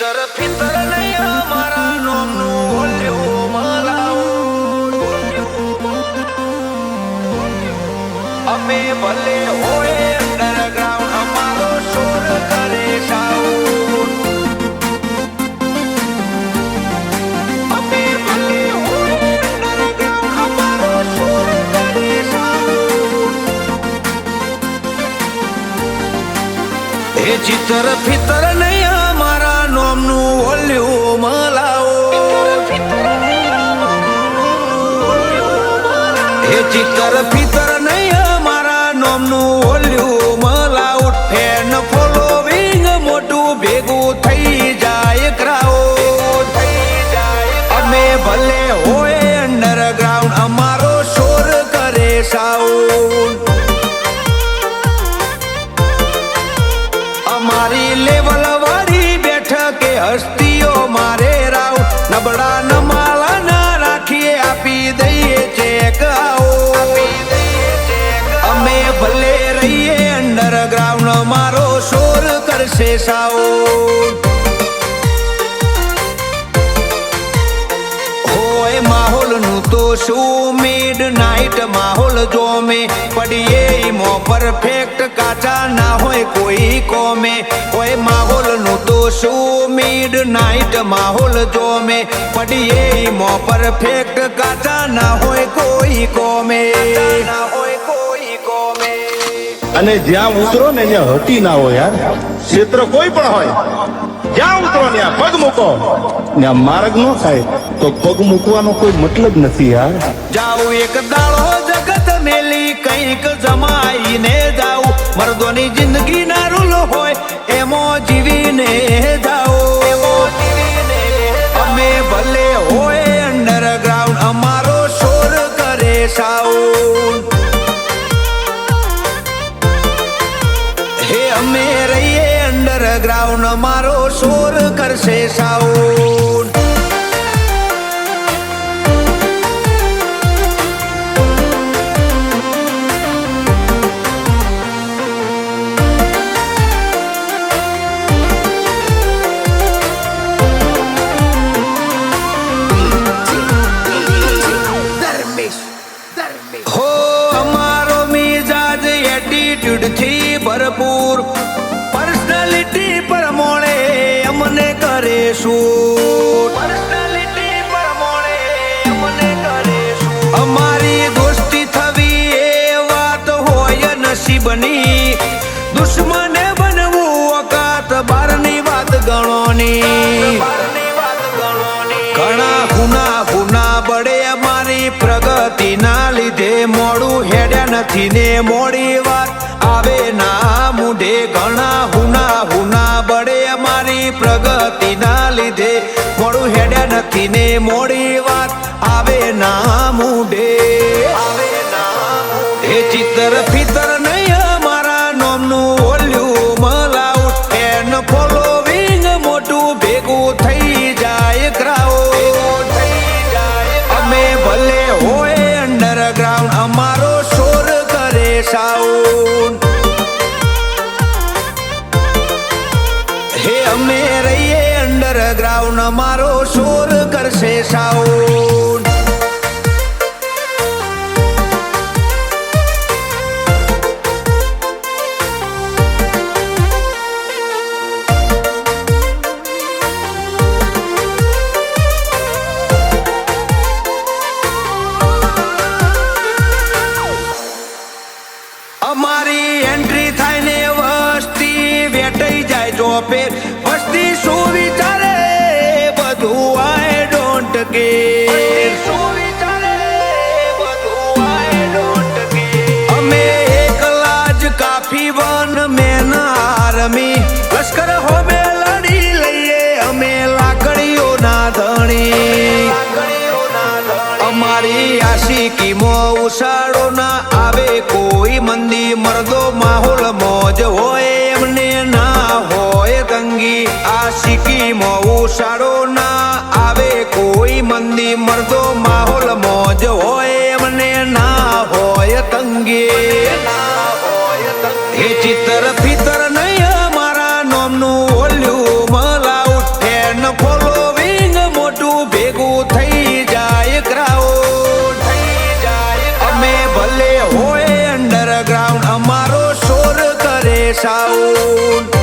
ચિતર ફિતર નહીં અમારા નોમનું ઓલ્યું મલાવું અમે ભલે હોય અંડરગ્રાઉન્ડ અમારો શોર કરે સાઉન્ડ અમે ભલે હોય અંડરગ્રાઉન્ડ અમારો શોર કરે સાઉન્ડ એ ચિતર ફિતર નહીં અમારા નોમનું ઓલ્યું મલાવો એ ચિતર ફિતર નહીં અમારા નોમનું ઓલ્યું મલાઉટ ફેન ફોલોવિંગ મોટું ભેગું થઈ જાય ક્રાઉડ અમે ભલે હોય અંડરગ્રાઉન્ડ અમારો શોર કરે સાઉન્ડ અમારી લેવલ વાળી બેઠકે હસ્તીઓ મારે રાવ નબળા નમાલા ના રાખીએ આપી દઈએ ચેક આવો અમે ભલે રહીએ અંડરગ્રાઉન્ડ મારો શોર કરશે સાઉન્ડ હોય માહોલનું તો શું મિડ નાઇટ માહોલ જો મેં પડીએ મો પરફેક્ટ કાચા ના હોય કોઈ કોમે હોય માહોલનું તો શું મિડ નાઇટ માહોલ જો મેં પડીએ મો પરફેક્ટ કાચા ના હોય કોઈ કોમે અને જ્યાં ઉતરો ને ત્યાં હટી ના હોય યાર ક્ષેત્ર કોઈ પણ હોય જ્યાં ઉતરો ત્યાં પગ મૂકો ત્યાં માર્ગ નો થાય તો પગ મૂકવાનો કોઈ મતલબ નથી યાર જાઉં એક દાડો જગત મેલી કંઈક જમાઈને જાઉં મર્દોની જિંદગી ના રૂલ હોય એમો જીવીને જાઓ અમે ભલે હોય અંડરગ્રાઉન્ડ અમારો શોર કરે સાઉન્ડ હે અમે રહીએ અંડરગ્રાઉન્ડ અમારો શોર કરશે સાઉન્ડ હો અમારો મિજાજ એટીટ્યુડ થી ભરપૂર પર્સનાલિટી પ્રમાણે અમને કરે શું અમારી દોસ્તી થવી એ વાત હોય નસીબની દુશ્મને બનવું ઓકાત બારની વાત ગણોની ઘણા હુના બળે અમારી પ્રગતિ ના લીધે મોડું હેડ્યા નથી ને મોડી વાત આવે ના મુઢે ઘણા હુના બળે અમારી પ્રગતિ ના લીધે મોડું હેડ્યા નથી ને મોડી વાત આવે ના મુઢે એ ચિતર ફિતર નહીં અમારા નોમનું ઓલ્યું મલાઉટ ફેન ફોલોવિંગ મોટું ભેગું થઈ જાય ક્રાઉડ અમે ભલે હોય અંડરગ્રાઉન્ડ અમારો શોર કરે સાઉન્ડ હે અમે રહીએ અંડરગ્રાઉન્ડ અમારો શોર કરશે સાઉન્ડ અમારી એન્ટ્રી થાય ને વસ્તી વેટાઈ જાય ચોપે વસ્તી શું વિચારે બધું આઈ ડોન્ટ અમે એકલા જ કાફી વન મેન આર્મી લશ્કર હોમે લડી લઈએ અમે લાકડીઓ ના ધણી અમારી આશિકીમાં ઉછાળો ના આવે કોઈ મંદી મર્દો માહોલ મોજ હોય એમને ના હોય તંગી આશિકીમાં ઉછાળો ના આવે કોઈ મંદી મર્દો માહોલ મોજ હોય એમને ના હોય તંગી એ ચિતર ફિતર નહીં અમારા નોમનું ઓલ્યું મલાઉટ સાઉન્ડ.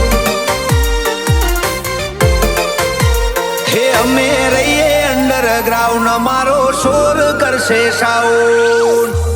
હે અમે રહીએ અંડરગ્રાઉન્ડ, અમારો શોર કરશે સાઉન્ડ.